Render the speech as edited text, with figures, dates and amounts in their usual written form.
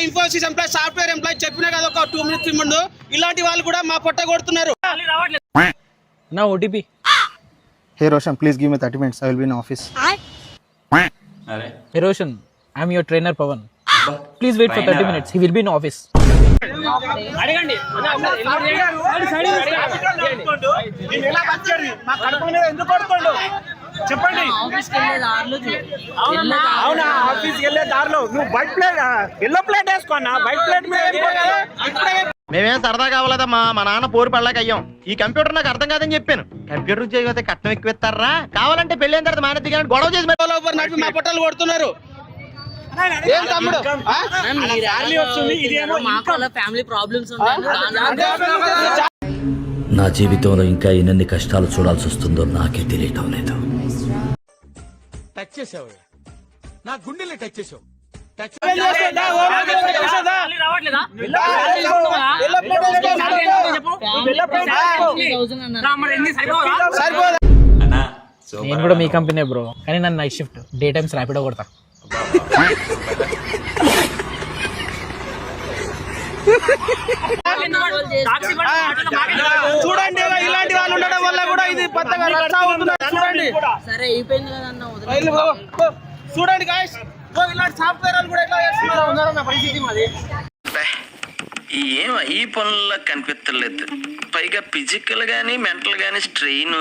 Infosys employee software employee చెప్పినా కదా ఒక 2 minutes ముందు ఇలాంటి వాళ్ళు కూడా మా పొట్ట కొడుతున్నారు. నా OTP. Hey Roshan, please give me 30 minutes. I will be in office. Hey Roshan, I am your trainer Pawan. Please wait for 30 minutes. He will be in office. అడగండి చెప్పండి. అవునా ఆఫీస్కి వెళ్ళే దారిలో నువ్వు వైట్ ప్లేట్ ఎల్లో ప్లేట్ వేసుకోన్నా white plate మేమేం సరదా కావాలదమ్మా, మా నాన్న పోరు పడలేక అయ్యాం. ఈ కంప్యూటర్ నాకు అర్థం కాదని చెప్పాను. కంప్యూటర్ ఉద్యోగం కట్నం ఎక్కువ ఇస్తారా, కావాలంటే పెళ్ళైన తర్వాత మానేది కానీ గొడవ చేసి నడిపి మా పొట్టలు కొడుతున్నారు. ఏం తమ్ముడు నా జీవితంలో ఇంకా ఎన్ని కష్టాలు చూడాల్సి వస్తుందో నాకే తెలియటం లేదు. టచ్ చేసావు, నా గుండెల్ని టచ్ చేసావు. నేను కూడా మీ కంపెనీ బ్రో, కానీ నన్ను night shift, day times Rapido కొడతా. చూడండి ఇలాంటి వాళ్ళు ఉండడం వల్ల కూడా ఇది పెద్దగా చూడండి. చూడండి గాయ్స్, ఇలాంటి సాఫ్ట్వేర్ వాళ్ళు కూడా ఎట్లా చేస్తున్నారు నా పరిస్థితి మాది. ఏం ఈ పనుల్లో కనిపించలేదు, పైగా ఫిజికల్ గానీ మెంటల్ గానీ స్ట్రెయిన్.